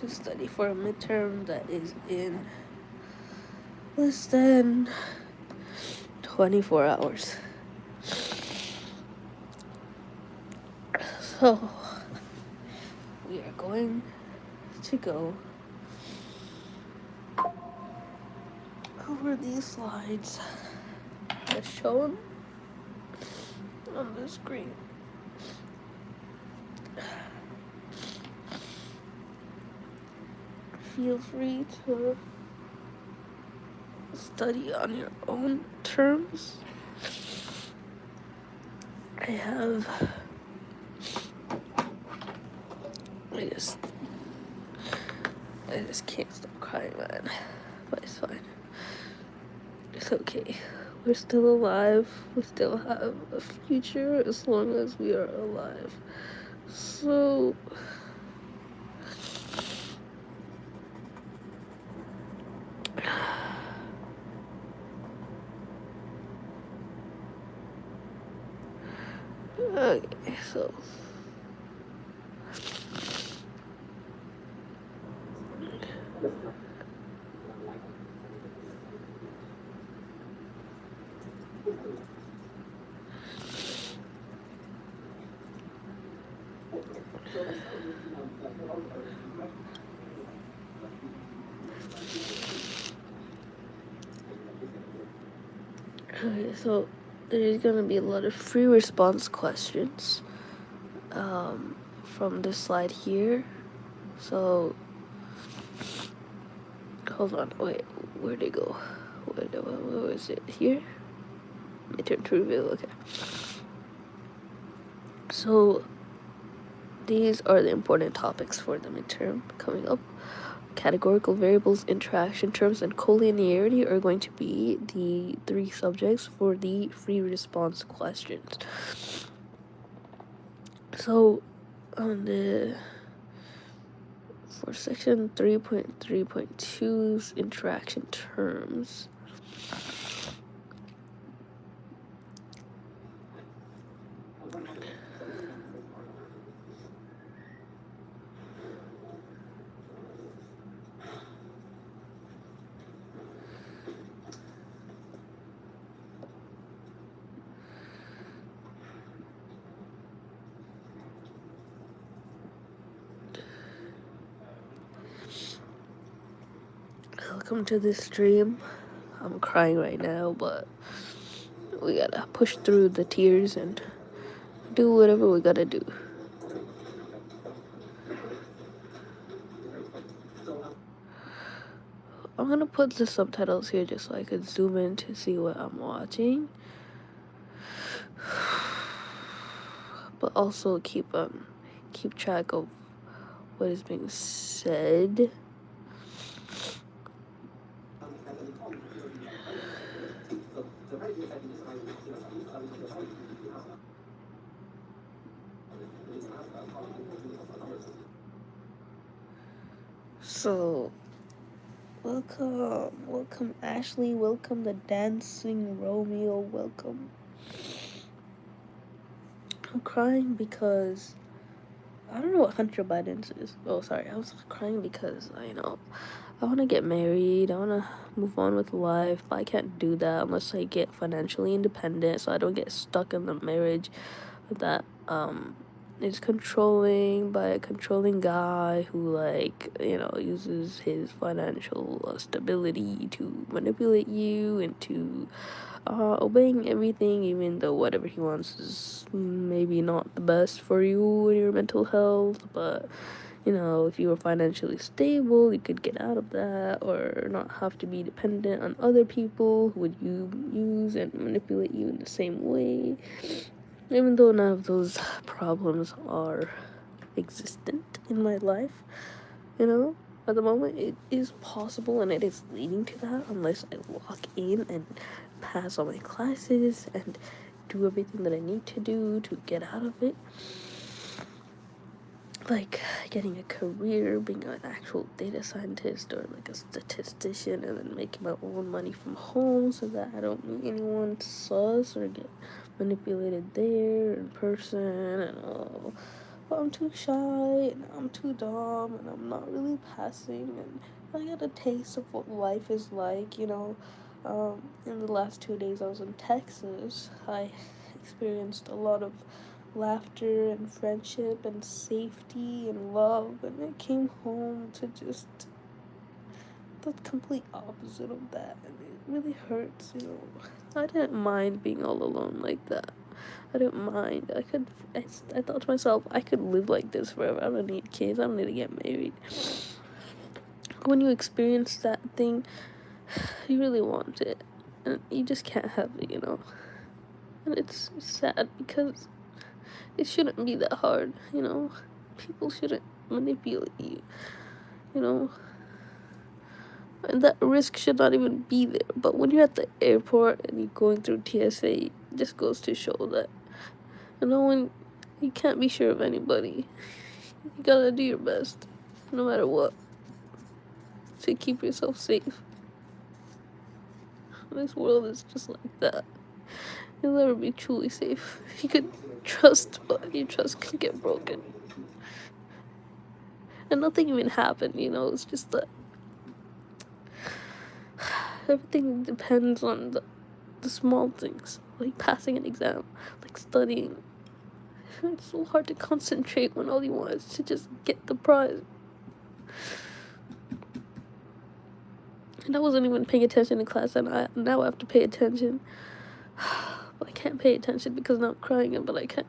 to study for a midterm that is in less than 24 hours. So, we are going to go over these slides as shown on the screen. Feel free to study on your own terms. I just can't stop crying, man. But it's fine. It's okay. We're still alive. We still have a future as long as we are alive. So, okay, so there's gonna be a lot of free response questions from this slide here. So, hold on, wait, where'd it go? Where was it? Here? Midterm to review, okay. So, these are the important topics for the midterm coming up. Categorical variables, interaction terms, and collinearity are going to be the 3 subjects for the free response questions. So, for section 3.3.2's interaction terms, welcome to this stream. I'm crying right now, but we gotta push through the tears and do whatever we gotta do. I'm gonna put the subtitles here just so I could zoom in to see what I'm watching. But also keep track of what is being said. So, welcome Ashley, welcome the dancing Romeo, welcome. I'm crying because I don't know what Hunter Biden's is. Oh, sorry, I was crying because I want to get married, I want to move on with life, but I can't do that unless I get financially independent, so I don't get stuck in the marriage that is controlling by a controlling guy who uses his financial stability to manipulate you into obeying everything, even though whatever he wants is maybe not the best for you and your mental health. But if you were financially stable, you could get out of that or not have to be dependent on other people who would use and manipulate you in the same way. Even though none of those problems are existent in my life, at the moment it is possible and it is leading to that unless I lock in and pass all my classes and do everything that I need to do to get out of it. Like getting a career, being an actual data scientist or like a statistician, and then making my own money from home so that I don't need anyone sus or get manipulated there in person and all but I'm too shy and I'm too dumb and I'm not really passing, and I get a taste of what life is like, in the last 2 days I was in Texas. I experienced a lot of laughter and friendship and safety and love, and I came home to just the complete opposite of that, and it really hurts. I didn't mind being all alone like that. I didn't mind. I thought to myself, I could live like this forever. I don't need kids. I don't need to get married. When you experience that thing, you really want it, and you just can't have it. And it's sad because it shouldn't be that hard. People shouldn't manipulate you. And that risk should not even be there. But when you're at the airport and you're going through TSA, it just goes to show that when you can't be sure of anybody. You gotta do your best, no matter what, to keep yourself safe. This world is just like that. You'll never be truly safe. You could trust, but your trust can get broken. And nothing even happened. It's just that everything depends on the small things, like passing an exam, like studying. It's so hard to concentrate when all you want is to just get the prize. And I wasn't even paying attention in class, and now I have to pay attention. I can't pay attention because now I'm crying, but I can't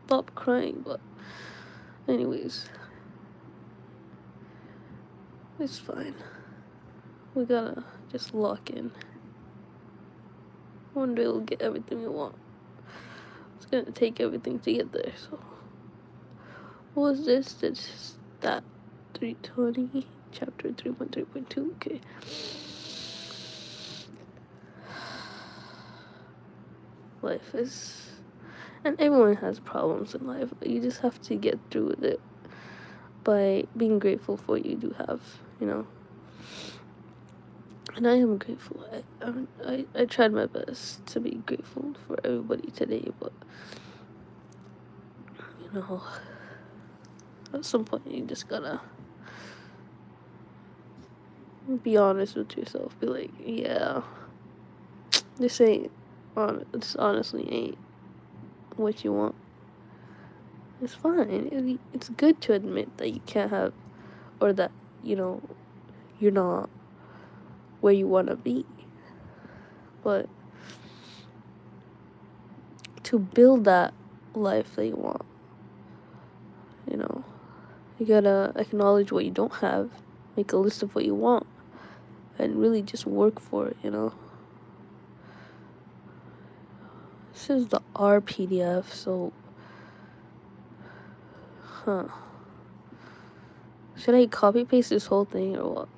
stop crying. But anyways, it's fine. We gotta just lock in. One day we'll get everything we want. It's gonna take everything to get there. So what was this? It's that 320 chapter 3.3.2. Okay. Life is, and everyone has problems in life, but you just have to get through with it by being grateful for what you do have. And I am grateful. I tried my best to be grateful for everybody today, but at some point you just gotta be honest with yourself. Be like, yeah, this honestly ain't what you want. It's fine. It's good to admit that you can't have, or that you're not where you want to be. But to build that life that you want, you gotta acknowledge what you don't have, make a list of what you want, and really just work for it. This is the R PDF, so should I copy paste this whole thing or what?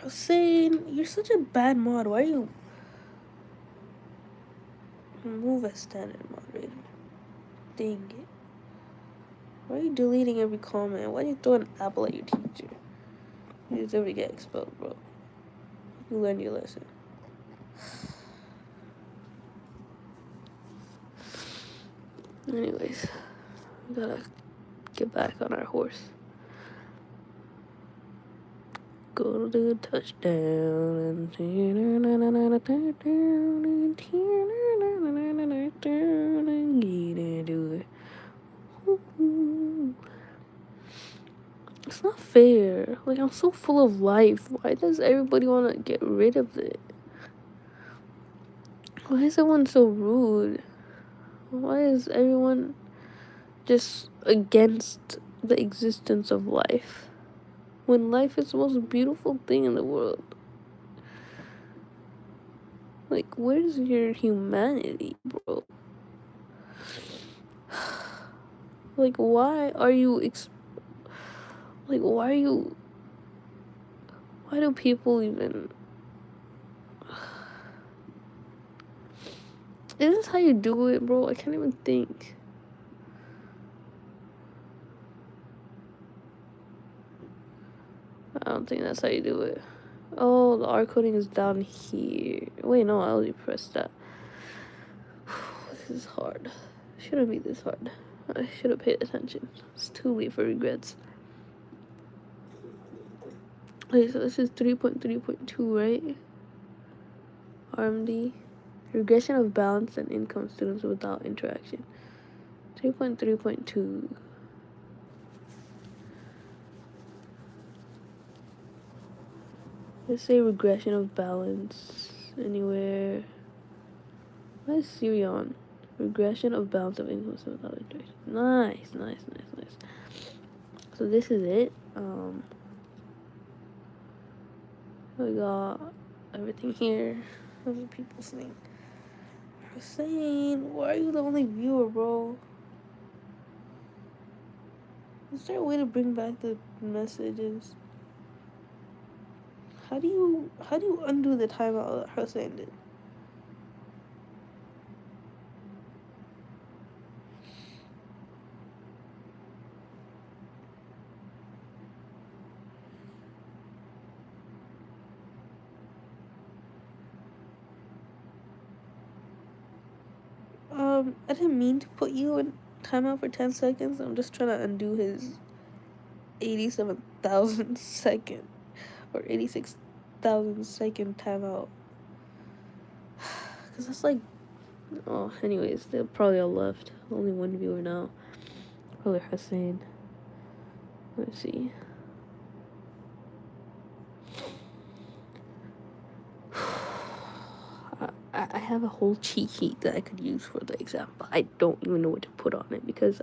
I was saying, you're such a bad mod. Why are you remove as standard moderator? Dang it. Why are you deleting every comment? Why are you throwing an apple at your teacher? You deserve to get expelled, bro. You learned your lesson. Anyways, we gotta get back on our horse. Go to the touchdown and get into it. It's not fair. Like, I'm so full of life. Why does everybody want to get rid of it? Why is everyone so rude? Why is everyone just against the existence of life? When life is the most beautiful thing in the world. Like, where's your humanity, bro? Like, why do people even... Is this how you do it, bro? I can't even think. I don't think that's how you do it. Oh, the R coding is down here. Wait, no, I already pressed that. This is hard. It shouldn't be this hard. I should have paid attention. It's too late for regrets. Okay, so this is 3.3.2, right? RMD. Regression of balance and income students without interaction. 3.3.2. Let's say regression of balance anywhere. Why is Siri on? Regression of balance of income students without interaction. Nice. So this is it. We got everything here. What are people saying? Hussein, why are you the only viewer, bro? Is there a way to bring back the messages? How do you undo the timeout that Hussein did? I didn't mean to put you in timeout for 10 seconds. I'm just trying to undo his 87,000 second or 86,000 second timeout. Because that's like, oh, anyways, they're probably all left. Only one viewer now. Probably Hussein. Let's see. I have a whole cheat sheet that I could use for the exam, but I don't even know what to put on it because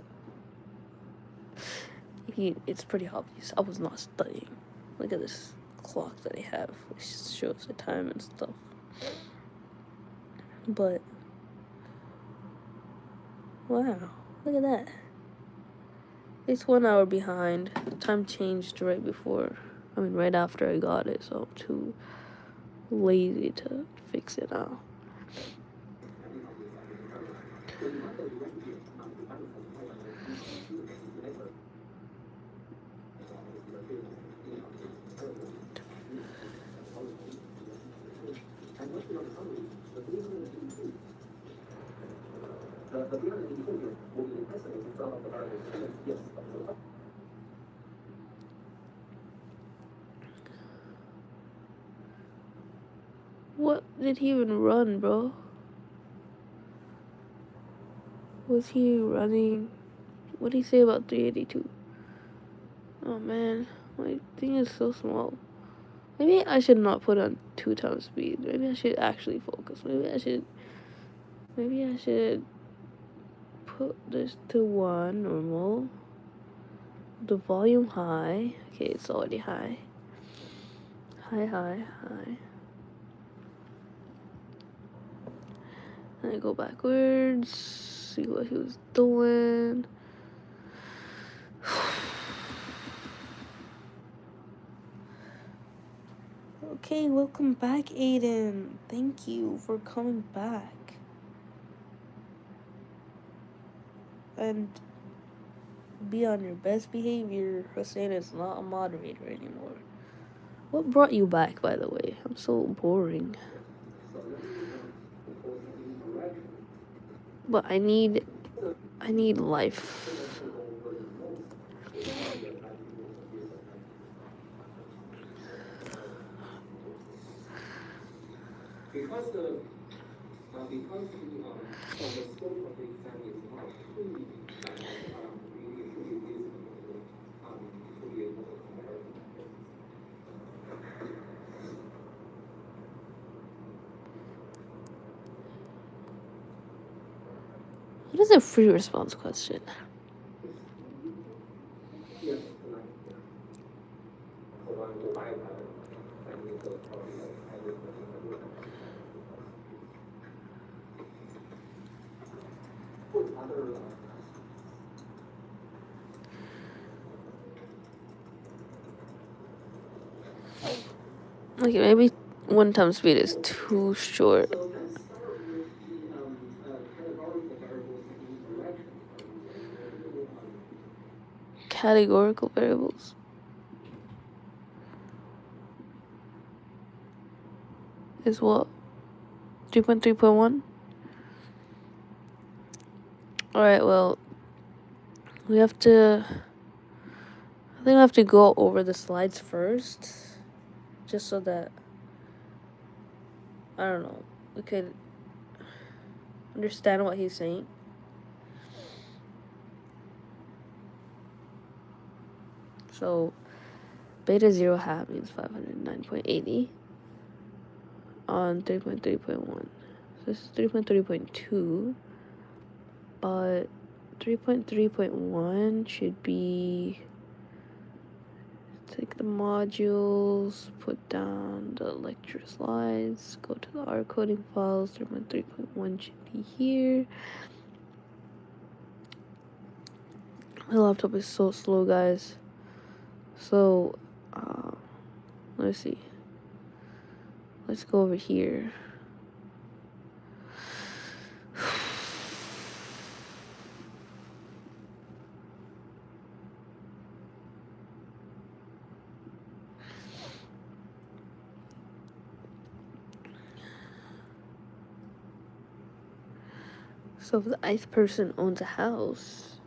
it's pretty obvious. I was not studying. Look at this clock that I have, which shows the time and stuff. But wow, look at that. It's 1 hour behind. The time changed right after I got it, so I'm too lazy to fix it now. What did he even run, bro? Was he running? What did he say about 382? Oh man, my thing is so small. Maybe I should not put on 2 times speed. Maybe I should actually focus. Maybe I should put this to 1 normal. The volume high. Okay, it's already high. High. And I go backwards. See what he was doing. Okay, welcome back, Aiden. Thank you for coming back. And be on your best behavior. Hussein is not a moderator anymore. What brought you back, by the way? I'm so boring. But I need life. What is a free response question? Okay, maybe 1 times speed is too short. Categorical variables. Is what? 3.3.1? Alright, well, we have to... I think I have to go over the slides first. Just so that... I don't know. We could understand what he's saying. So, beta 0 hat means 509.80 on 3.3.1. So this is 3.3.2, but 3.3.1 should be, take the modules, put down the lecture slides, go to the R coding files. 3.3.1 should be here. My laptop is so slow, guys. So, let's see. Let's go over here. So if the ith person owns a house,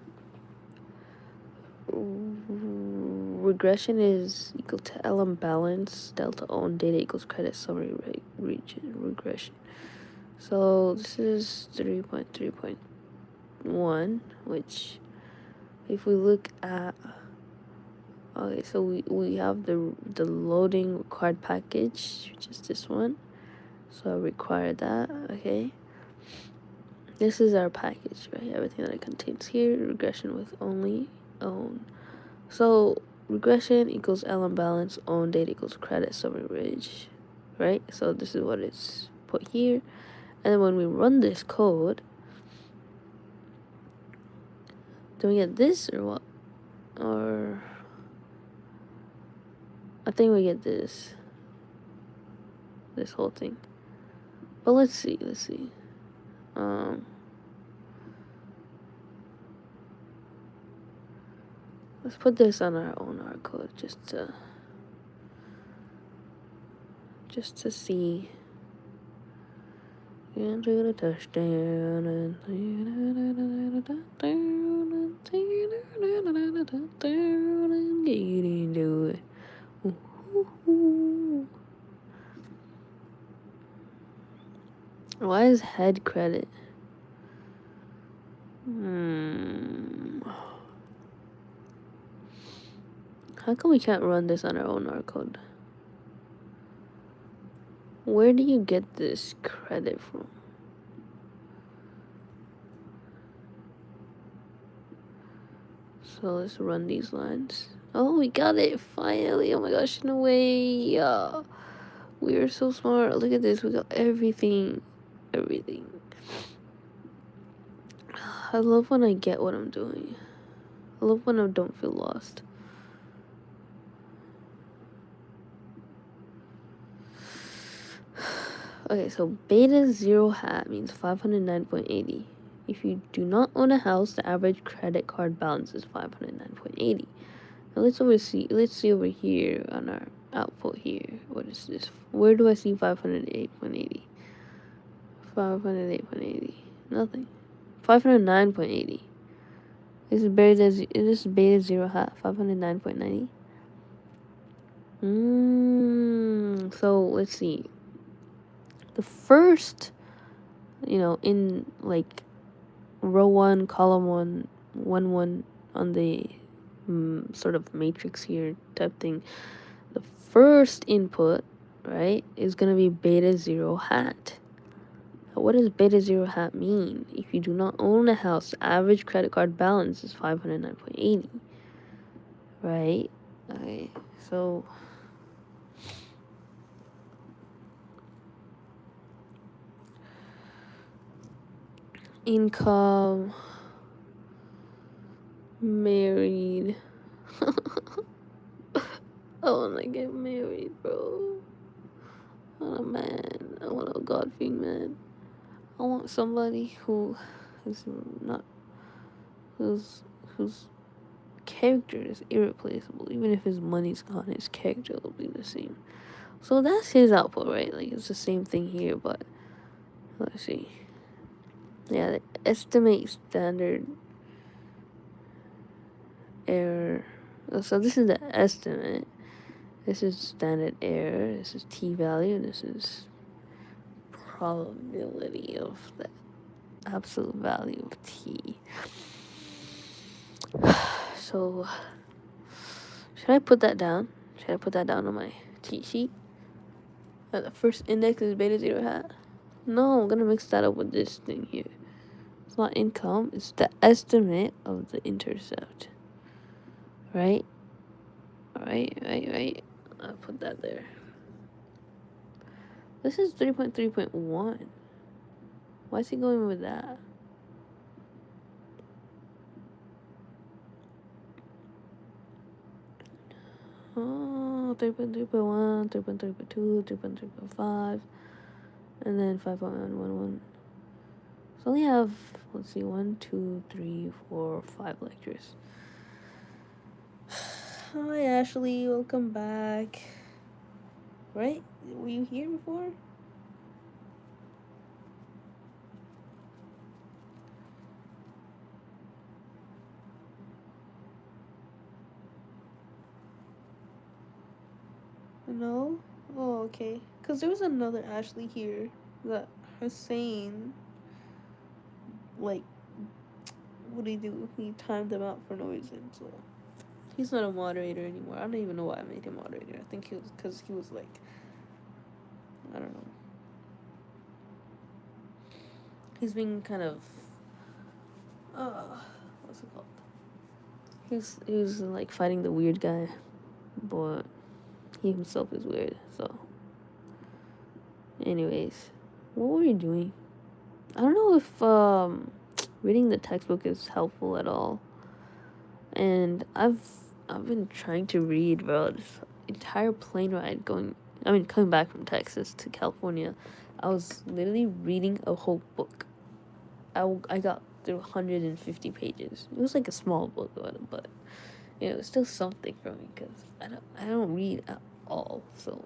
regression is equal to LM balance, delta own data equals credit summary region regression. So this is 3.3.1, which if we look at, okay, so we have the loading required package, which is this one. So I require that, okay. This is our package, right? Everything that it contains here. Regression with only own. So regression equals LM balance, own data equals credit summary ridge, right? So this is what it's put here. And then when we run this code, do we get this or what? Or I think we get this whole thing. But let's see. Let's put this on our own R code just to see. Into the touchdown and get into it. Why is head credit? How come we can't run this on our own R code? Where do you get this credit from? So let's run these lines. Oh, we got it finally. Oh my gosh, no way. We are so smart. Look at this. We got everything. I love when I get what I'm doing. I love when I don't feel lost. Okay, so beta 0 hat means 509.80. If you do not own a house, the average credit card balance is 509.80. Now let's see over here on our output here. What is this? Where do I see 508.80? 508.80. Nothing. 509.80. This is beta 0 hat. 509.90. So let's see. The first, in like row 1, column 1, 1, 1 on the sort of matrix here type thing, the first input, right, is going to be beta 0 hat. Now, what does beta 0 hat mean? If you do not own a house, the average credit card balance is 509.80, right? Okay, so income, married. I wanna get married, bro. I want a man. I want a God-fearing man. I want somebody who is not, whose character is irreplaceable. Even if his money's gone, his character will be the same. So that's his output, right? Like, it's the same thing here, but let's see. Yeah, estimate standard error. So this is the estimate. This is standard error. This is t-value. This is probability of the absolute value of t. So should I put that down? Should I put that down on my cheat sheet? The first index is beta 0 hat. No, I'm gonna mix that up with this thing here. It's not income, it's the estimate of the intercept. Right? Right. I'll put that there. This is 3.3.1. Why is he going with that? Oh, 3.3.1, 3.3.2, 3.3.5, and then 5.111. So we have, let's see, 1, 2, 3, 4, 5 lectures. Hi Ashley, welcome back. Right? Were you here before? No? Oh, okay. Because there was another Ashley here that Hussein, like, what did he do? He timed them out for no reason, so. He's not a moderator anymore. I don't even know why I made him moderator. I think he was because he was like, I don't know. He's being kind of, what's it called? He was like fighting the weird guy, but he himself is weird. So, anyways, what were you doing? I don't know if reading the textbook is helpful at all. And I've been trying to read, bro. This entire plane ride coming back from Texas to California, I was literally reading a whole book. I got through 150 pages. It was like a small book, but it was still something for me because I don't read at all. So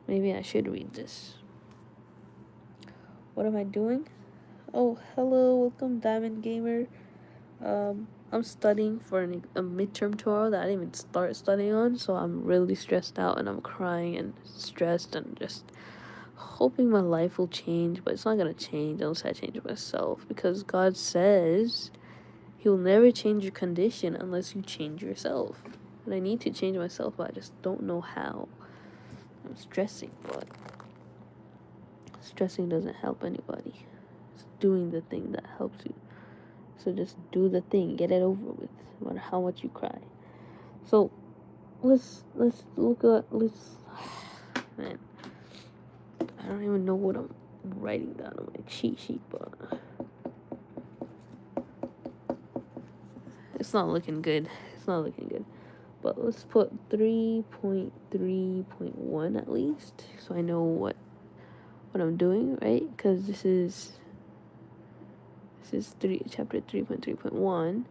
maybe I should read this. What am I doing? Oh, hello, welcome, Diamond Gamer. I'm studying for a midterm tomorrow that I didn't even start studying on, so I'm really stressed out and I'm crying and stressed and just hoping my life will change, but it's not gonna change unless I change myself, because God says He will never change your condition unless you change yourself. And I need to change myself, but I just don't know how. I'm stressing, but stressing doesn't help anybody. It's doing the thing that helps you. So just do the thing, get it over with, no matter how much you cry. So let's look at man. I don't even know what I'm writing down on my cheat sheet, but it's not looking good. But let's put 3.3.1 at least, so I know what I'm doing, right? Because this is chapter 3.3.1.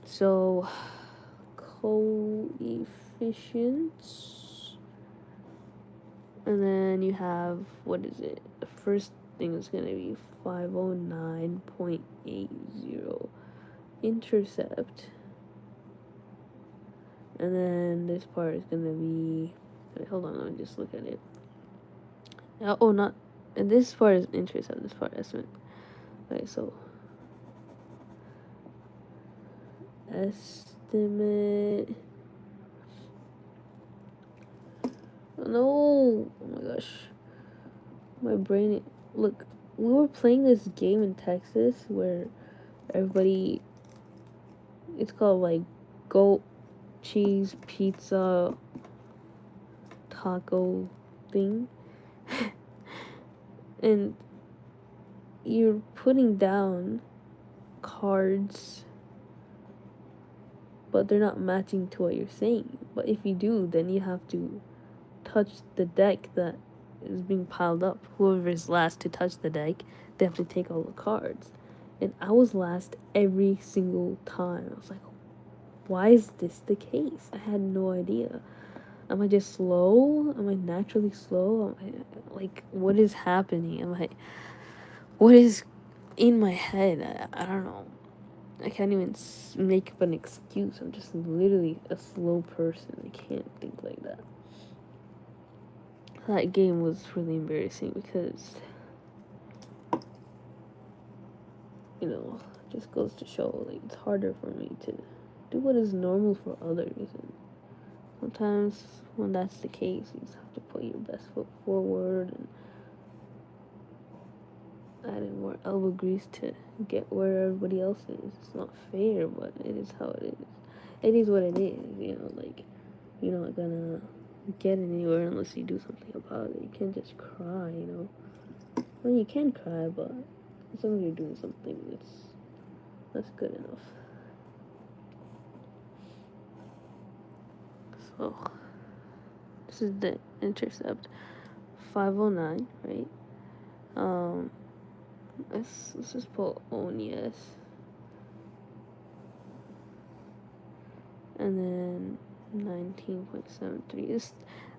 So coefficients, and then you have, what is it? The first thing is gonna be 509.80 intercept, and then this part is gonna be, wait, hold on, let me just look at it. Not, and this part is intercept, this part estimate. Okay, so estimate. No, oh my gosh, my brain. Look, we were playing this game in Texas where everybody, it's called like goat cheese pizza taco thing. And you're putting down cards, but they're not matching to what you're saying. But if you do, then you have to touch the deck that is being piled up. Whoever is last to touch the deck, they have to take all the cards. And I was last every single time. I was like, why is this the case? I had no idea. Am I just slow? Am I naturally slow? Like, what is happening? What is in my head, I don't know. I can't even make up an excuse. I'm just literally a slow person. I can't think like that. That game was really embarrassing because, just goes to show, like, it's harder for me to do what is normal for others. And sometimes when that's the case, you just have to put your best foot forward and add in more elbow grease to get where everybody else is. It's not fair, but it is how it is. It is what it is, like, you're not gonna get anywhere unless you do something about it. You can't just cry, Well, you can cry, but as long as you're doing something that's good enough. So, this is the intercept. 509, right? Let's just put own yes. And then 19.73.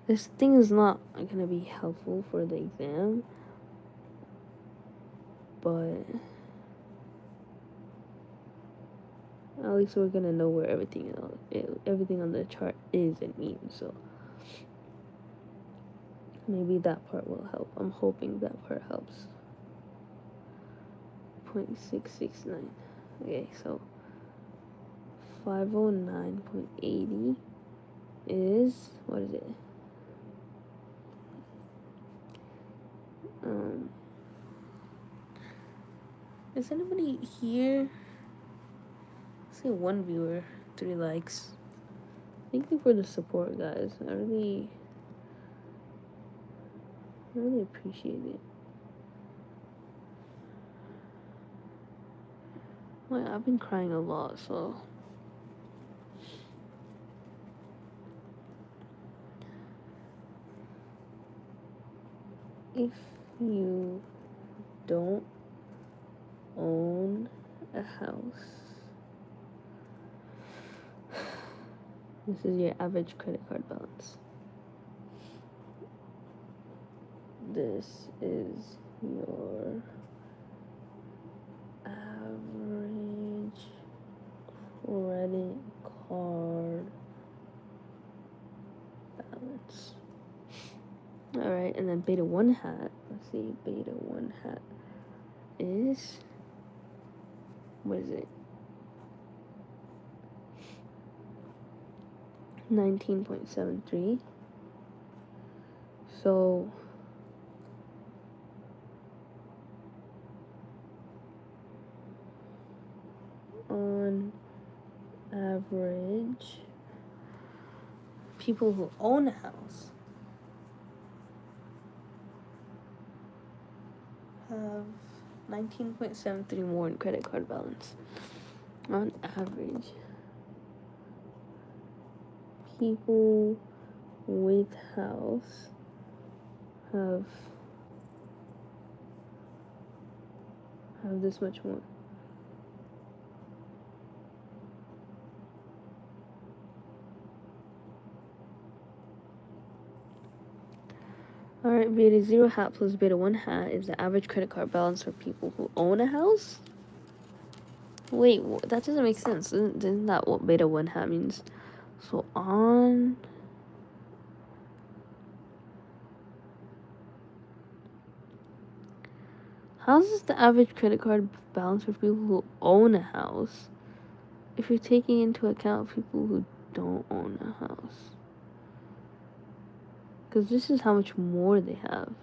This thing is not gonna be helpful for the exam, but at least we're gonna know where everything on the chart is and means. So maybe that part will help. I'm hoping that part helps. 0.669. Okay, so 509.80 is, what is it? Is anybody here? Say one viewer, 3 likes. Thank you for the support, guys. I really appreciate it. Well, I've been crying a lot, so if you don't own a house, this is your average credit card balance. This is your average credit card balance. Alright, and then beta 1 hat. Let's see, beta 1 hat is, what is it? 19.73. So on average, people who own a house have 19.73 more in credit card balance. On average, people with house have this much more. Alright, beta 0 hat plus beta 1 hat is the average credit card balance for people who own a house? Wait, that doesn't make sense. Isn't that what beta 1 hat means? So on... How is this the average credit card balance for people who own a house if you're taking into account people who don't own a house? Because this is how much more they have.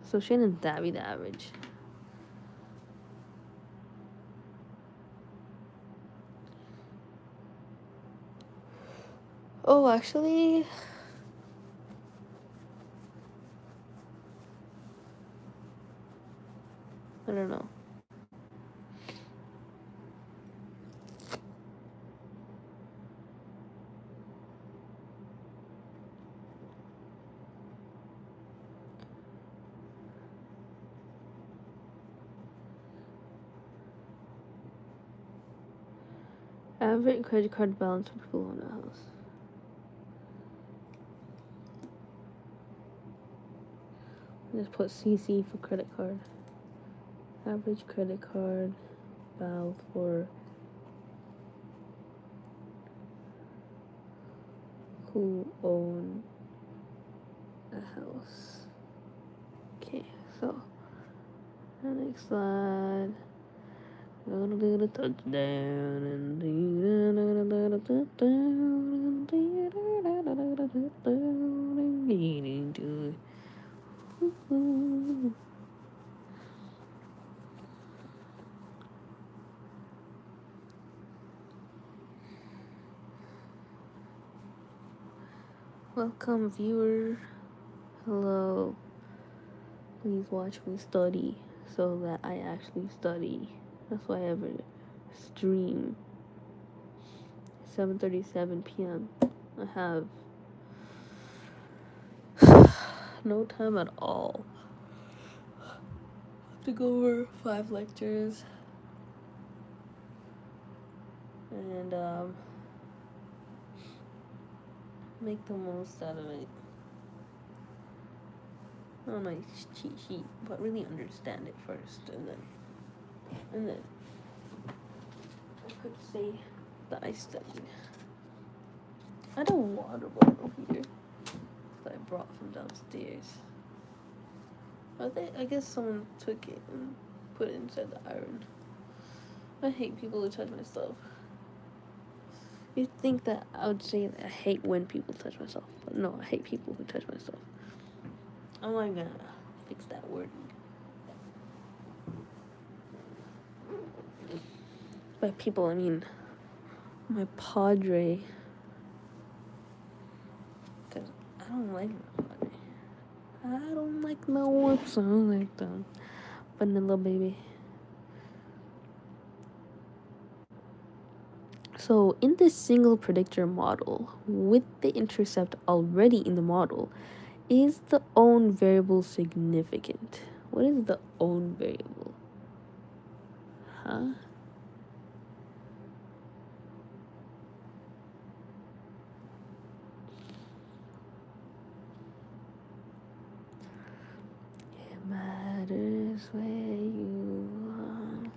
So shouldn't that be the average? Oh, actually... I don't know. Average credit card balance for people who own a house. Just put CC for credit card. Average credit card balance for who own a house. Okay, so the next slide. Gonna do the touchdown and welcome viewer. Hello. Please watch me study so that I actually study. That's why I ever stream. 7:37 p.m. I have no time at all. I have to go over 5 lectures and make the most out of it. Not a nice cheat sheet, but really understand it first, and then I could say that I studied. I had a water bottle here that I brought from downstairs. I guess someone took it and put it inside the iron. I hate people who touch my stuff. You'd think that I would say that I hate when people touch my stuff, but no, I hate people who touch my stuff. I'm not gonna fix that wording. By people, I mean my padre. Because I don't like my padre. I don't like no one song like that. Vanilla baby. So in this single predictor model, with the intercept already in the model, is the own variable significant? What is the own variable? Huh? It matters where you are.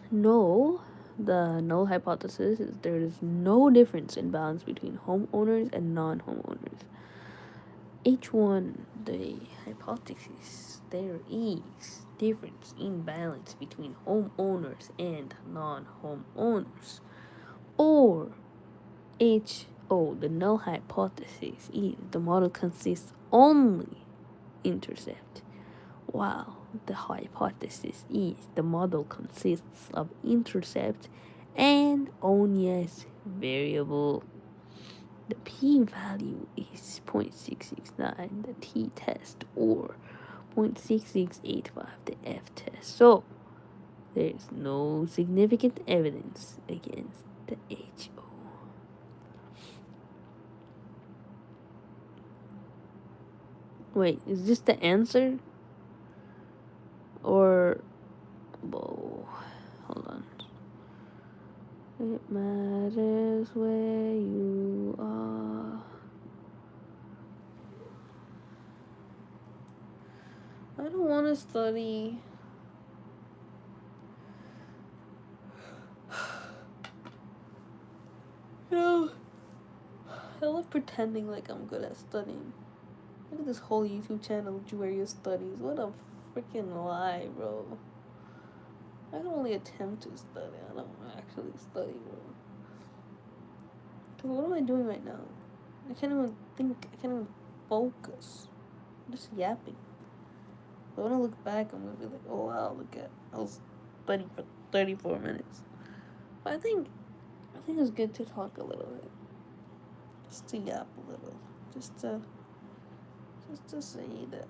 No, the null hypothesis is there is no difference in balance between homeowners and non-homeowners. H1, the hypothesis, there is difference in balance between homeowners and non-homeowners. Or HO, the null hypothesis is the model consists only intercept, while the hypothesis is the model consists of intercept and own yes variable. The p-value is 0.669, the t-test, or 0.6685, the f-test. So, there's no significant evidence against the HO. Wait, is this the answer? Or, whoa, hold on. It matters where you are. I don't want to study. You know, I love pretending like I'm good at studying. Look at this whole YouTube channel, Juaria Studies. What a freaking lie, bro. I can only attempt to study. I don't actually study, bro. What am I doing right now? I can't even think. I can't even focus. I'm just yapping. But when I look back, I'm gonna be like, oh wow, look at, I was studying for 34 minutes. But I think it's good to talk a little bit. Just to yap a little. Just to say that.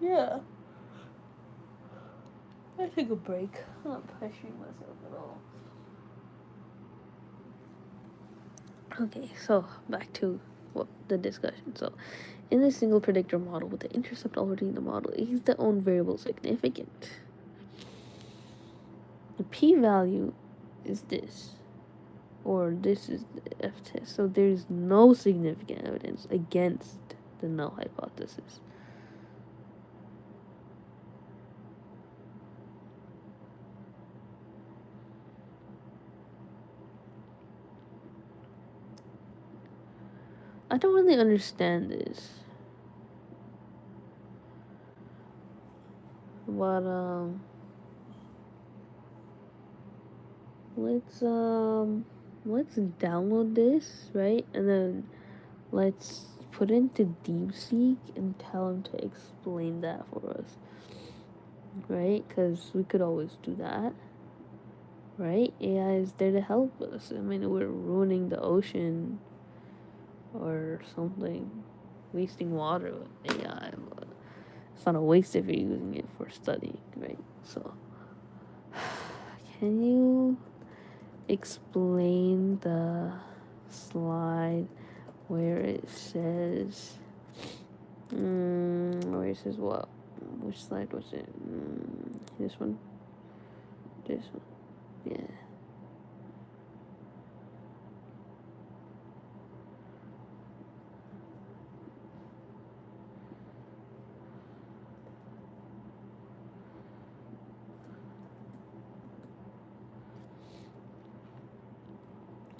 Yeah. I take a break. I'm not pressuring myself at all. Okay, so back to the discussion. So, in this single predictor model with the intercept already in the model, is the own variable significant? The p-value is this, or this is the f-test. So there's no significant evidence against the null hypothesis. I don't really understand this. But let's download this, right? And then let's put it into DeepSeek and tell him to explain that for us. Right? Because we could always do that. Right? AI is there to help us. I mean, we're ruining the ocean or something, wasting water with AI. But it's not a waste if you're using it for studying, right? So, can you explain the slide where it says, where it says what? Which slide was it? This one? This one. Yeah.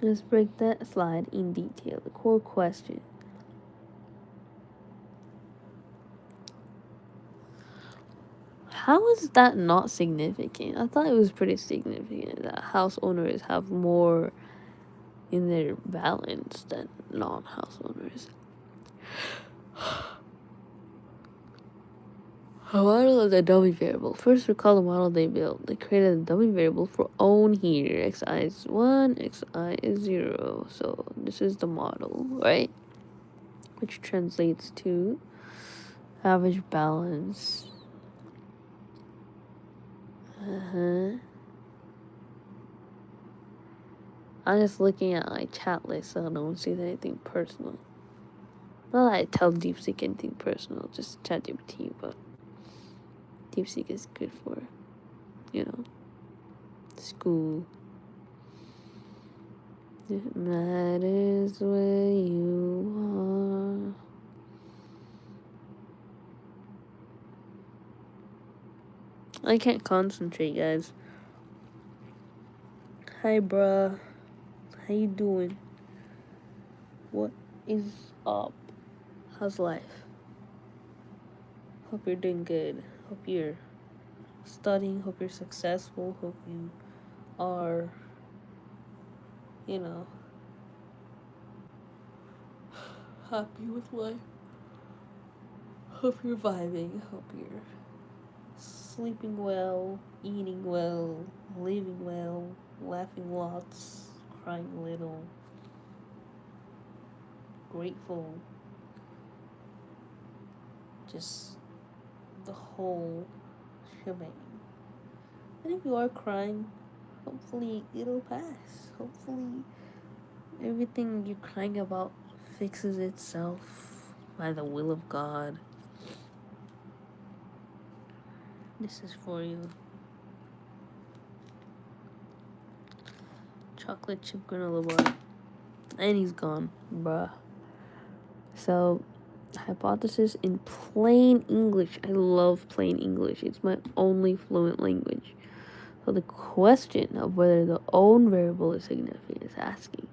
Let's break that slide in detail. The core question. How is that not significant? I thought it was pretty significant that house owners have more in their balance than non-house owners. A model is a dummy variable. First, recall the model they built. They created a dummy variable for own here. Xi is 1, xi is 0. So this is the model, right? Which translates to average balance. I'm just looking at my chat list so I don't see anything personal. Not that I tell DeepSeek anything personal, just ChatGPT, but DeepSeek is good for, school. It matters where you are. I can't concentrate, guys. Hi, bruh. How you doing? What is up? How's life? Hope you're doing good. Hope you're studying. Hope you're successful. Hope you are, happy with life. Hope you're vibing. Hope you're sleeping well, eating well, living well, laughing lots, crying a little, grateful. Just the whole shebang. And if you are crying, hopefully it'll pass. Hopefully everything you're crying about fixes itself by the will of God. This is for you. Chocolate chip granola bar. And he's gone, bruh. So, hypothesis in plain English. I love plain English. It's my only fluent language. So the question of whether the own variable is significant is asking,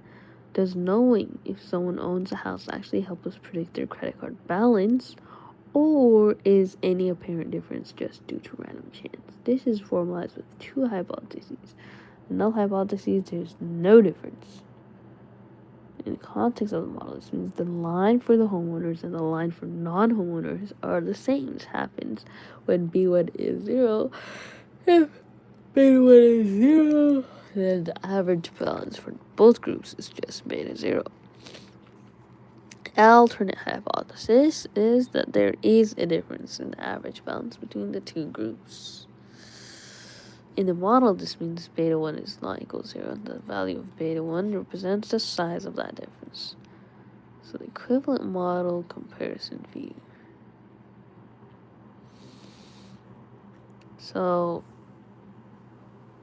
does knowing if someone owns a house actually help us predict their credit card balance, or is any apparent difference just due to random chance? This is formalized with two hypotheses. The null hypothesis, there's no difference. In the context of the model, this means the line for the homeowners and the line for non-homeowners are the same. This happens when B1 is 0. If beta 1 is 0, then the average balance for both groups is just beta 0. Alternate hypothesis is that there is a difference in the average balance between the two groups. In the model, this means beta 1 is not equal to 0. The value of beta 1 represents the size of that difference. So the equivalent model comparison view. So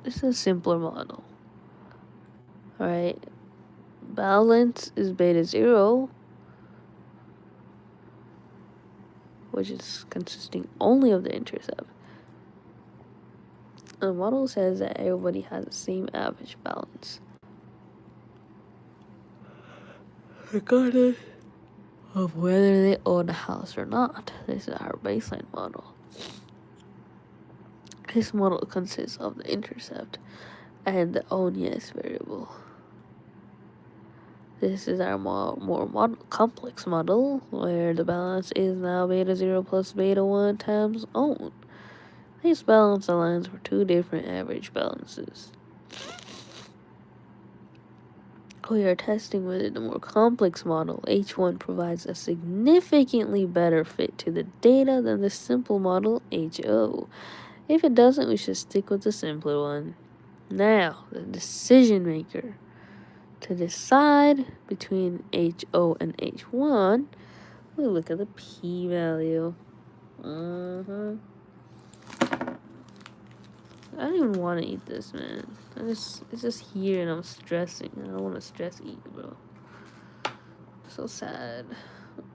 this is a simpler model. Alright. Balance is beta 0. which is consisting only of the intercept. The model says that everybody has the same average balance, regardless of whether they own a house or not. This is our baseline model. This model consists of the intercept and the own yes variable. This is our more complex model, where the balance is now beta 0 plus beta 1 times own. This balance aligns for two different average balances. We are testing whether the more complex model, H1, provides a significantly better fit to the data than the simple model, HO. If it doesn't, we should stick with the simpler one. Now, the decision maker. To decide between HO and H1, we look at the p-value. I don't even want to eat this, man. It's just here and I'm stressing. I don't want to stress eat, bro. So sad.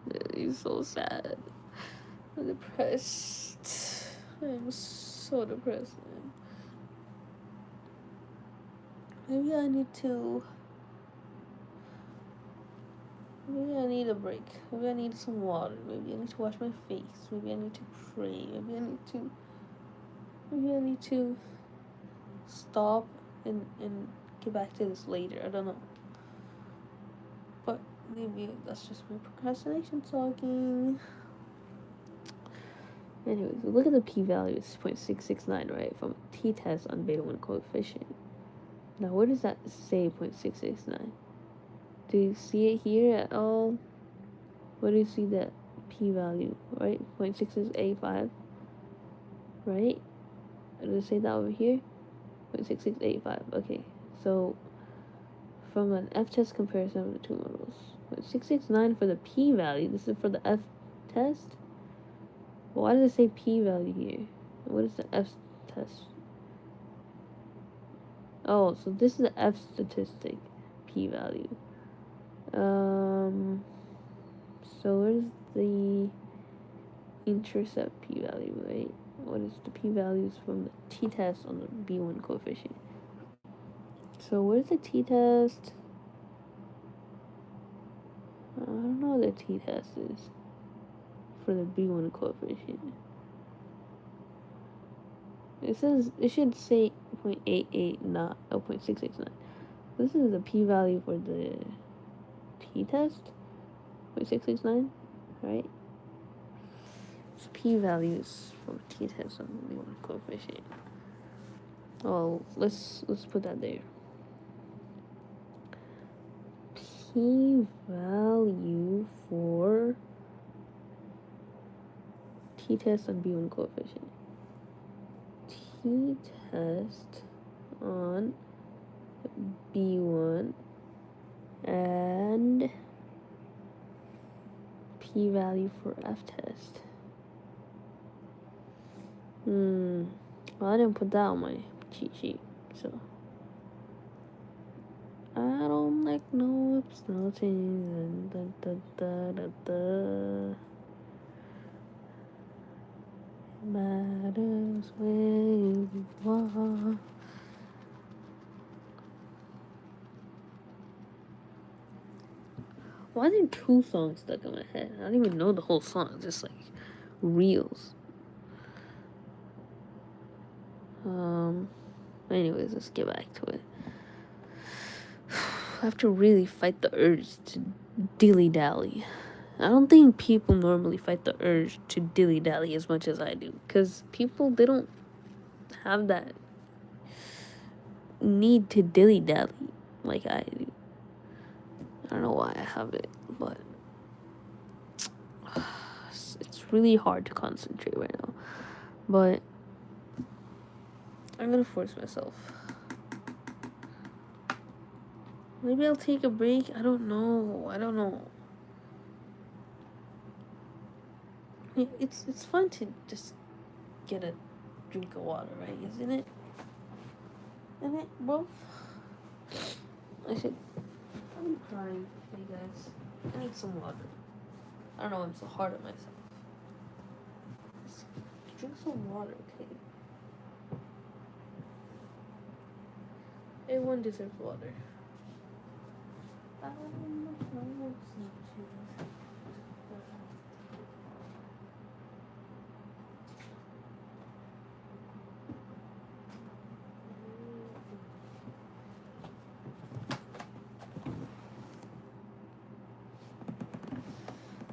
Really so sad. I'm depressed. I'm so depressed, man. Maybe I need a break. Maybe I need some water. Maybe I need to wash my face. Maybe I need to pray. Maybe I need to stop and get back to this later. I don't know. But maybe that's just my procrastination talking. Anyways, look at the p-value. It's 0.669, right? From t-test on beta 1 coefficient. Now, where does that say 0.669? Do you see it here at all? Where do you see that p-value, right? 0.6685, right? Does it say that over here? 0.6685, okay. So, from an f-test comparison of the two models. 0.669 for the p-value. This is for the f-test? Well, why does it say p-value here? What is the f-test? Oh, so this is the f-statistic p-value. So where's the intercept p-value, right? What is the p-values from the t-test on the b1 coefficient? So where's the t-test? I don't know what the t-test is for the b1 coefficient. It should say 0.88, not 0.669. This is the p-value for the t-test, 0.669, right? So p-values for t-test on the b1 coefficient. Oh, let's put that there. P-value for t-test on b1 coefficient. T-test on b1 and p-value for f-test. Well, I didn't put that on my cheat sheet, so I don't like no ups, no changes. Matters where you are. Why are there two songs stuck in my head? I don't even know the whole song. It's just like reels. Anyways, let's get back to it. I have to really fight the urge to dilly-dally. I don't think people normally fight the urge to dilly-dally as much as I do. Because people, they don't have that need to dilly-dally like I do. I don't know why I have it, but it's really hard to concentrate right now. But I'm gonna force myself. Maybe I'll take a break. I don't know. It's fun to just get a drink of water, right? Isn't it? Isn't it, bro? I'm crying. Hey guys, I need some water. I don't know. I'm so hard on myself. some water, okay? Everyone deserves water.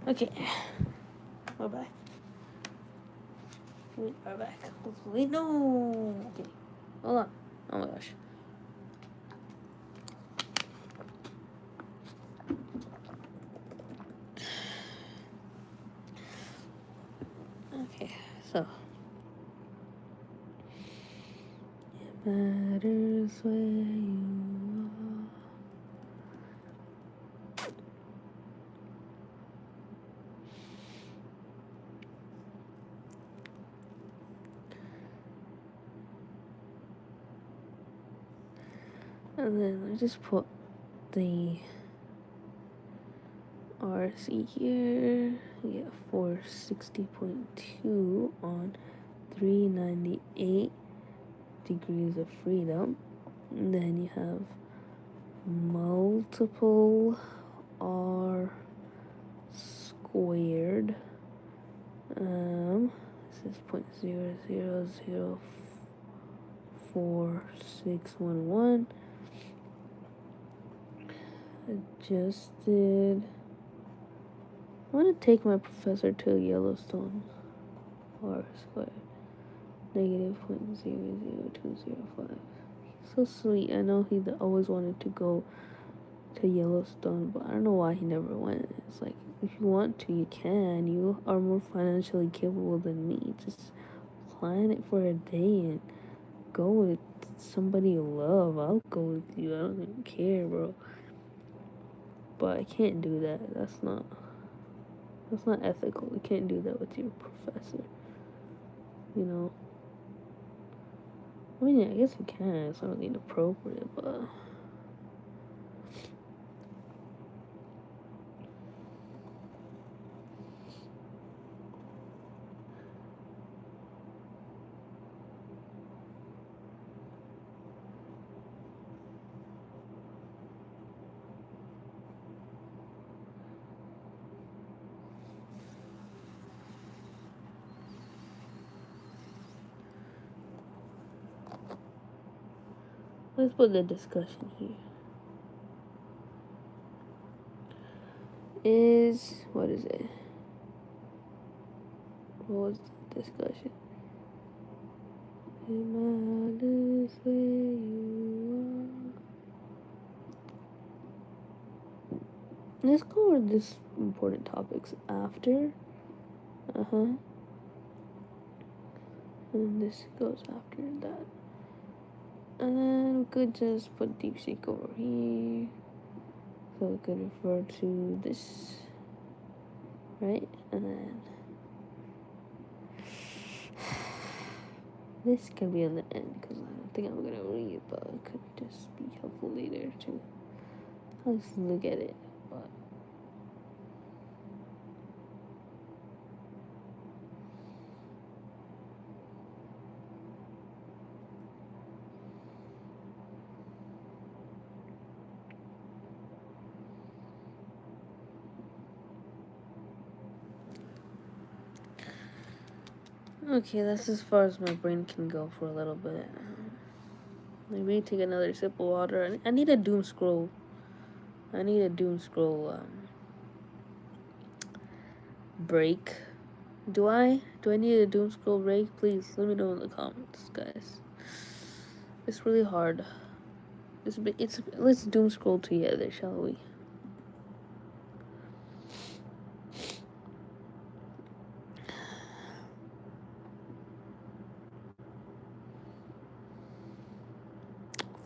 Okay, we're back. We are back. Hopefully, no. Okay, hold on. Oh my gosh. Okay, so it matters where you are. And then I just put the RC here. We get 460.2 on 398 degrees of freedom. And then you have multiple R squared. This is 0.00046111. Adjusted. I want to take my professor to Yellowstone. R squared. Negative 0.00205. He's so sweet. I know he always wanted to go to Yellowstone, but I don't know why he never went. It's like, if you want to, you can. You are more financially capable than me. Just plan it for a day and go with somebody you love. I'll go with you. I don't even care, bro. But I can't do that. That's not ethical. You can't do that with your professor. You know? I mean, I guess you can. It's not really inappropriate, but... let's put the discussion here. What is it? What was the discussion? It matters where you are. Let's go over this important topics after. And this goes after that. And then we could just put DeepSeek over here. So we could refer to this. Right? And then this can be on the end because I don't think I'm going to read, but it could just be helpful later too. I'll just look at it. But okay, that's as far as my brain can go for a little bit. Maybe take another sip of water. I need a doom scroll. Break. Do I need a doom scroll break? Please let me know in the comments, guys. It's really hard. Let's doom scroll together, shall we?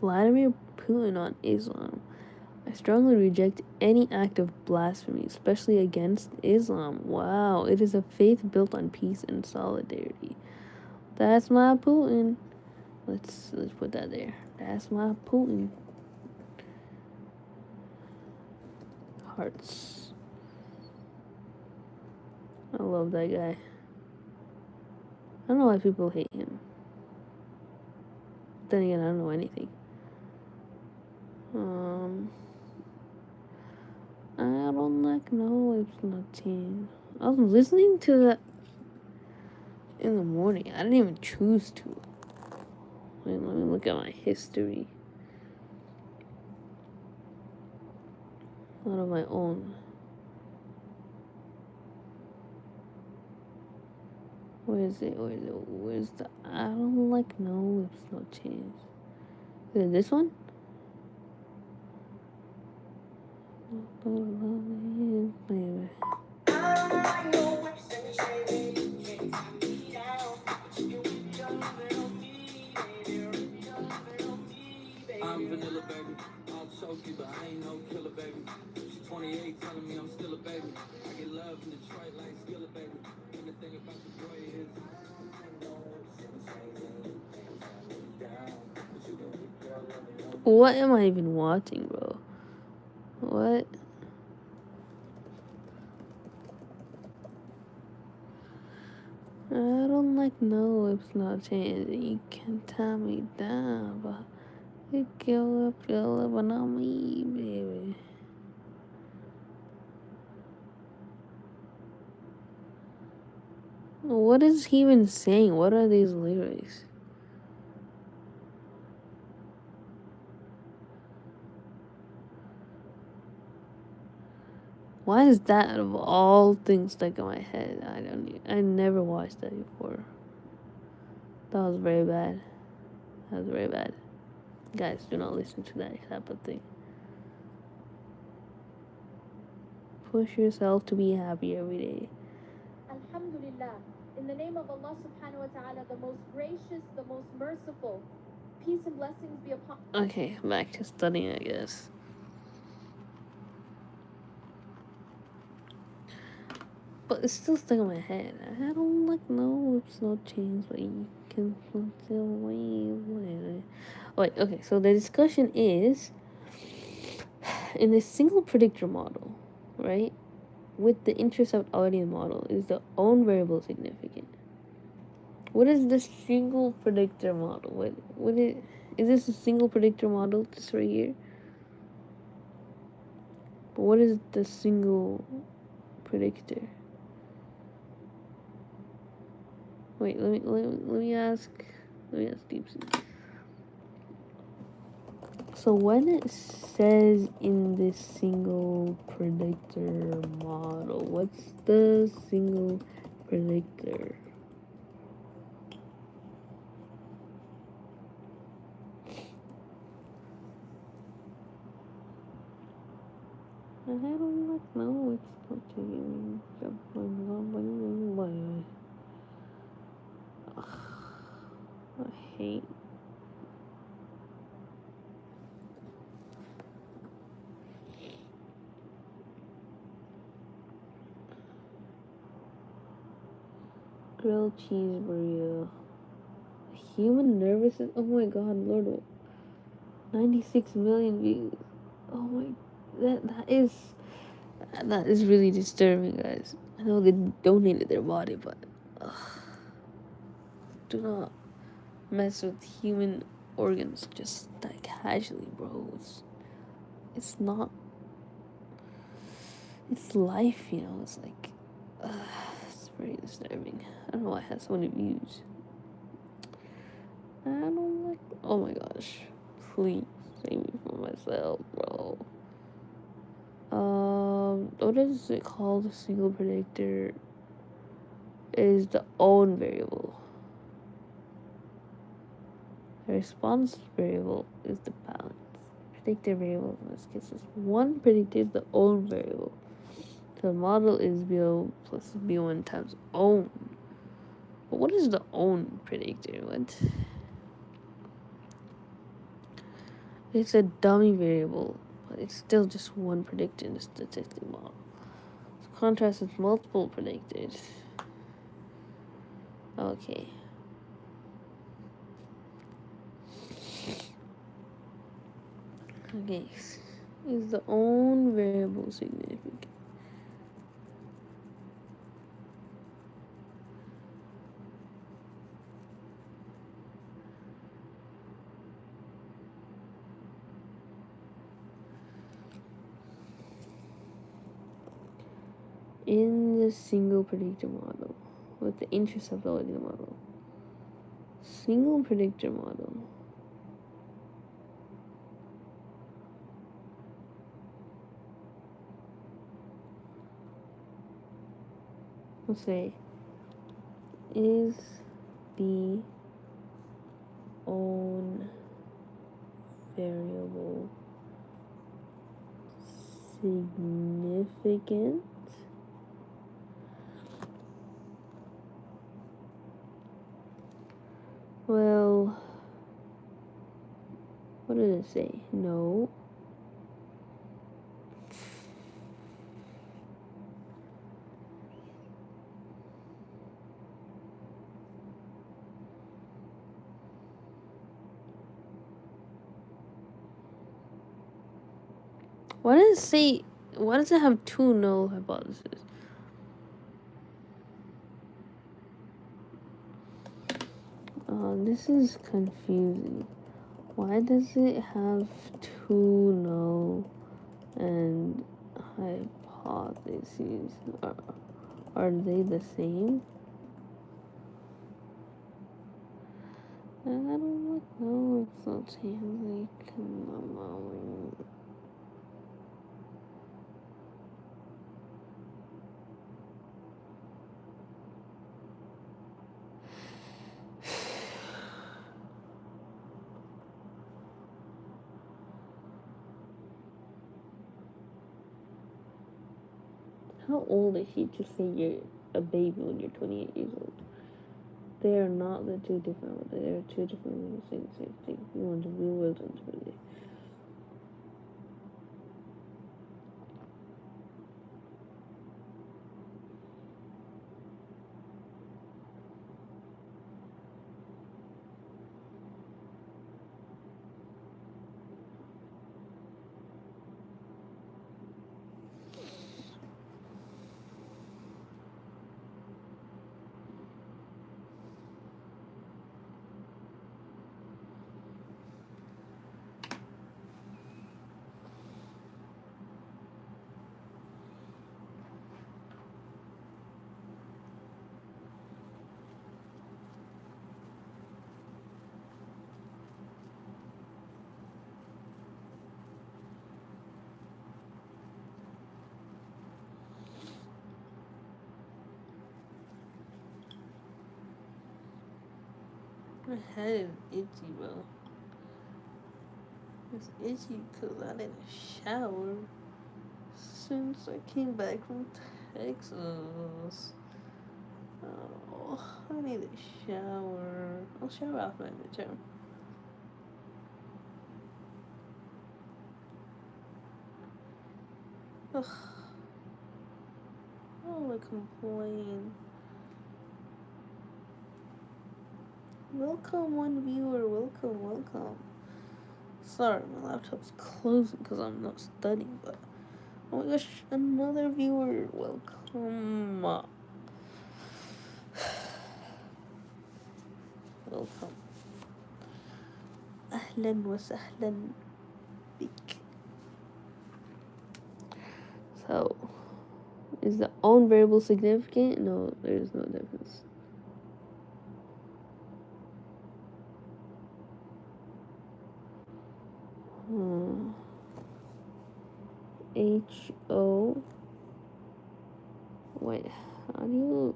Vladimir Putin on Islam. I strongly reject any act of blasphemy, especially against Islam. Wow, it is a faith built on peace and solidarity. That's my Putin. Let's put that there. That's my Putin. Hearts. I love that guy. don't know why people hate him. Then again, I don't know anything. I don't like no, it's not team. I was listening to that in the morning. I didn't even choose to. Wait, let me look at my history. Not of my own. Where is it? Where's the... I don't like no, it's not change. Is it this one? Maybe. I'm vanilla, baby. I'll choke you, but I ain't no killer, baby. She's 28, telling me I'm still a baby. I get love from Detroit like Skilla, baby. And the thing about the boy is, what am I even watching, bro? What? I don't like no, it's not changing. You can tie me down, but you give up your loving on me, baby. What is he even saying? What are these lyrics? Why is that out of all things stuck in my head? I never watched that before. That was very bad. That was very bad. Guys, do not listen to that type of thing. Push yourself to be happy every day. Alhamdulillah. In the name of Allah subhanahu wa ta'ala, the most gracious, the most merciful. Peace and blessings be upon... Okay, back to studying, I guess. But it's still stuck in my head. I don't like no, it's not changed, but you can still wait. Wait, okay, so the discussion is in the single predictor model, right? With the intercept audience model, is the own variable significant? What is the single predictor model? Is this a single predictor model? This right here. But what is the single predictor? Wait, let me ask DeepSeek. So when it says in this single predictor model, what's the single predictor? I don't like no, it's not changing. I hate. Grilled cheese burrito. Human nervous system. Oh my god, Lord. 96 million views. Oh my, that is really disturbing, guys. I know they donated their body, but do not mess with human organs just that casually, bro. It's not. It's life, you know. It's like, it's very disturbing. I don't know why it has so many views. I don't like. Oh my gosh, please save me from myself, bro. What is it called? A single predictor is the own variable. The response variable is the balance. Predictor variable in this case is one predictor is the own variable. So the model is BO plus B1 times own. But what is the own predictor? What? It's a dummy variable, but it's still just one predictor in the statistical model. So contrast with multiple predictors. Okay. Okay. Is the own variable significant? is single predictor model with the interceptability model? Single predictor model. Let's say, is the own variable significant? Well, what did it say? No. Why does it say, why does it have two null hypotheses? This is confusing. Why does it have two null and hypotheses? Are they the same? I don't know if that's like how old is she to say you're a baby when you're 28 years old? They are not the two different. They are two different ways of saying the same thing. You want to real world responsibility. My head is itchy, bro. It's itchy because I didn't shower since I came back from Texas. Oh, I need a shower. I'll shower after my midterm. Ugh. I don't want to complain. Welcome, one viewer. Welcome. Sorry, my laptop's closing because I'm not studying, but oh my gosh, another viewer. Welcome. Welcome. أهلا وسهلا بك. So, is the own variable significant? No, there's no difference. H-O. Wait, how do you...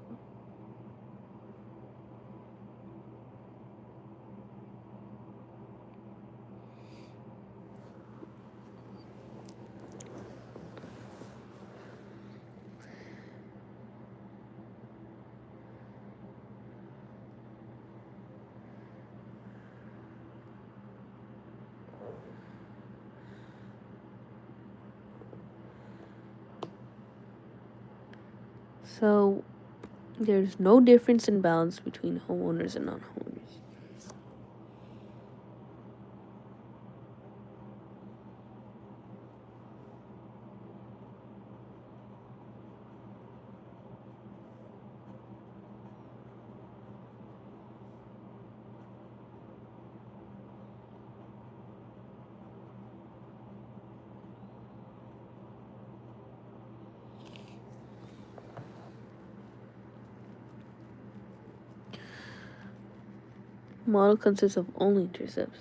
So, there's no difference in balance between homeowners and non-homeowners. Model consists of only intercepts.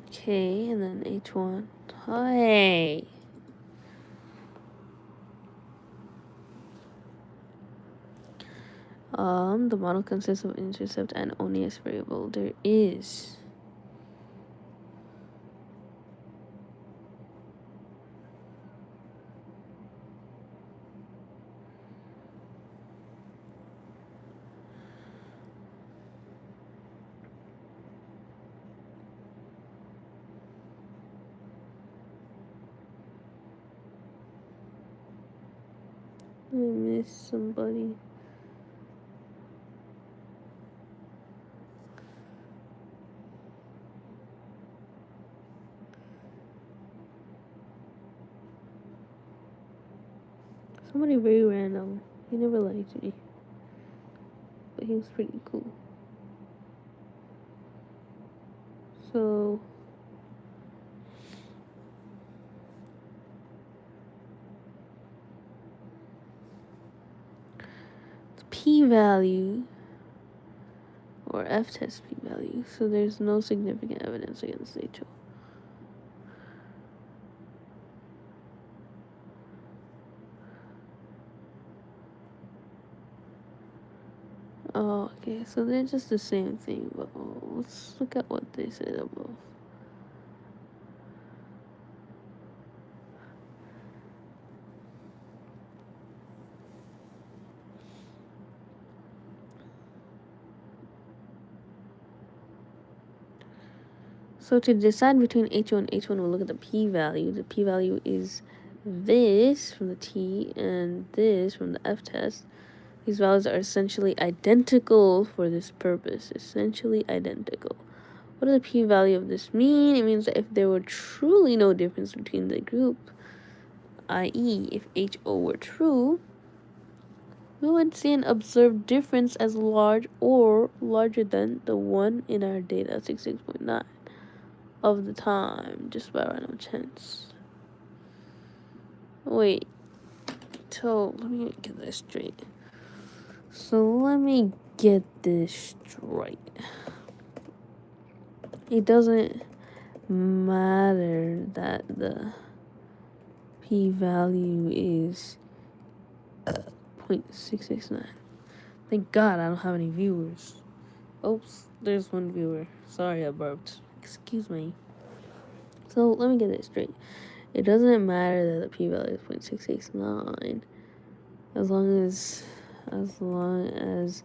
Okay, and then H1. Hey. The model consists of intercept and only S variable. There is I missed somebody. Somebody very random. He never liked me. But he was pretty cool. So the p-value or f-test p-value. So there's no significant evidence against HO. Oh, okay, so they're just the same thing, but let's look at what they said above. So to decide between H1 and H1, we'll look at the p-value. The p-value is this from the t and this from the f-test. These values are essentially identical for this purpose. Essentially identical. What does the p-value of this mean? It means that if there were truly no difference between the group, i.e. if HO were true, we would see an observed difference as large or larger than the one in our data, 66.9, of the time, just by random chance. Wait, so let me get this straight. It doesn't matter that the p-value is 0.669. Thank God I don't have any viewers. Oops, there's one viewer. Sorry I burped. Excuse me. So let me get this straight. It doesn't matter that the p-value is 0.669 as long as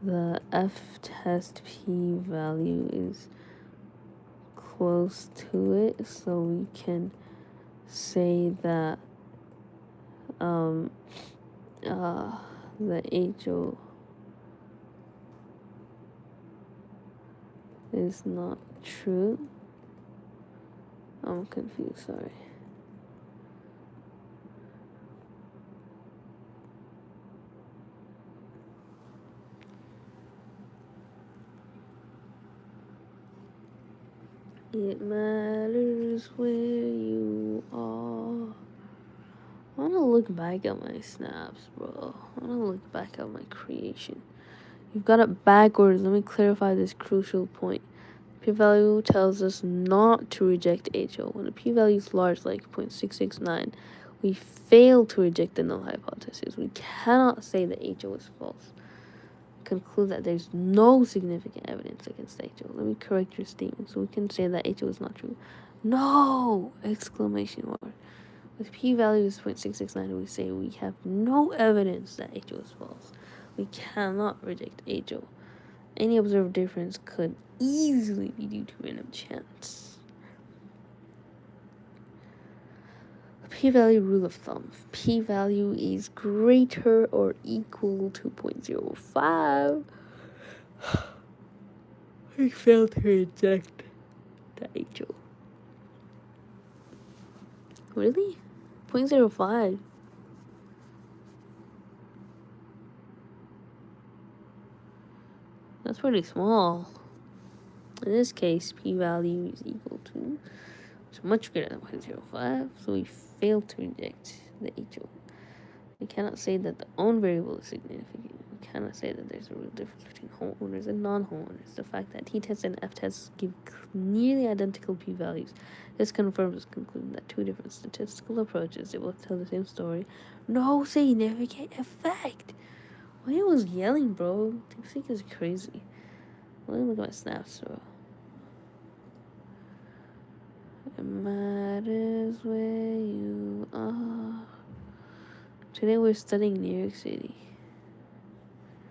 the f-test p-value is close to it, so we can say that the HO is not true. I'm confused, sorry. It matters where you are. I want to look back at my snaps, bro. I want to look back at my creation. You've got it backwards. Let me clarify this crucial point. P-value tells us not to reject HO. When the p-value is large, like 0.669, we fail to reject the null hypothesis. We cannot say that HO is false. Conclude that there's no significant evidence against HO. Let me correct your statement so we can say that HO is not true. No! Exclamation mark. With p-value 0.669, we say we have no evidence that HO is false. We cannot reject HO. Any observed difference could easily be due to random chance. P-value rule of thumb. If P-value is greater or equal to 0.05, we fail to reject the HO. Really? 0.05? That's pretty small. In this case, p-value is equal to, it's much greater than 0.05, so we fail to reject the HO. We cannot say that the own variable is significant. We cannot say that there's a real difference between homeowners and non-homeowners. The fact that t-tests and f-tests give nearly identical p-values, this confirms the conclusion that two different statistical approaches, they both tell the same story, no significant effect. Why you was yelling, bro? DeepSeek is crazy. Let me look at my snaps, bro. It matters where you are. Today we're studying New York City.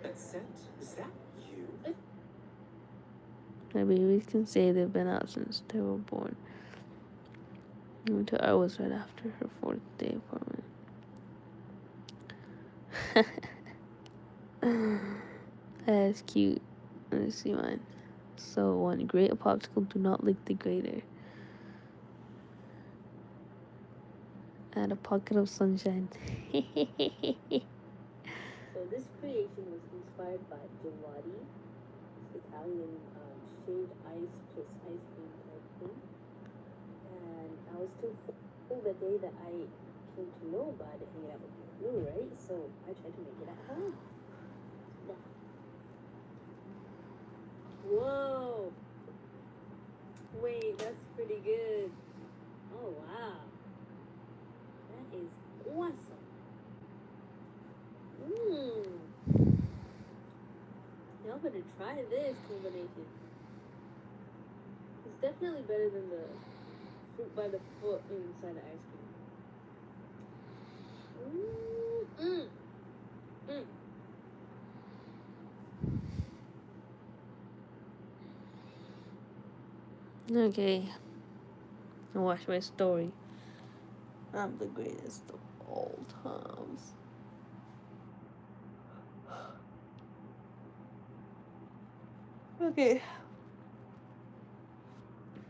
Vincent, is that you? My babies can say they've been out since they were born. Until I was right after her 4th day appointment. That's cute. Let me see mine. So, one, grate a popsicle, do not lick the grater. Add a pocket of sunshine. So this creation was inspired by gelati, Italian shaved ice plus ice cream type thing. And I was too full the day that I came to know about it hanging out with Blue, right? So I tried to make it at home. Whoa! Wait, that's pretty good. Oh wow. That is awesome. Y'all better try this combination. It's definitely better than the fruit by the foot inside the ice cream. Okay. Now watch my story. I'm the greatest of all times. Okay.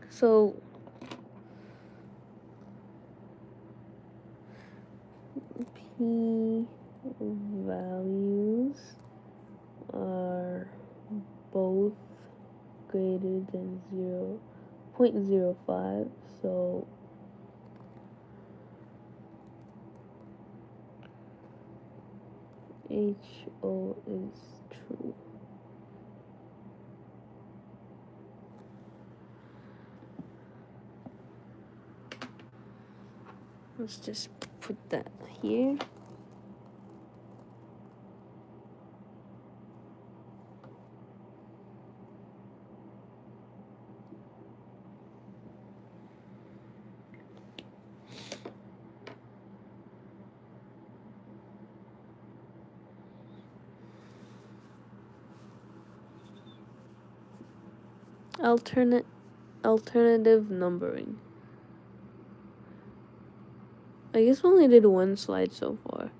So P values are both greater than 0.05, so HO is true. Let's just put that here. Alternative numbering. I guess we only did one slide so far.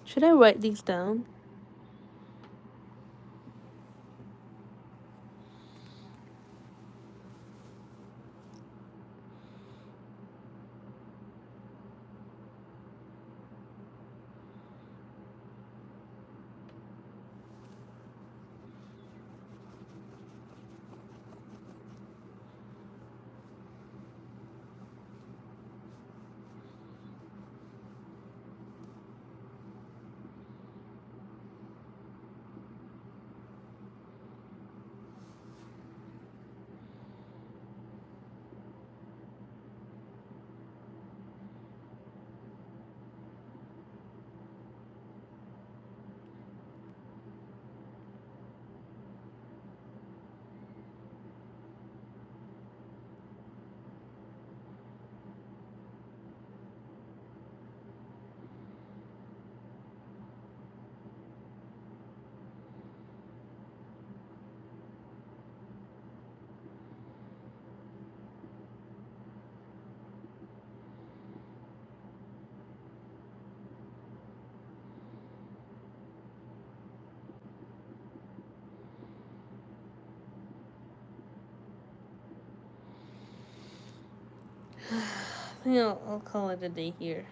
Should I write these down? I think I'll call it a day here.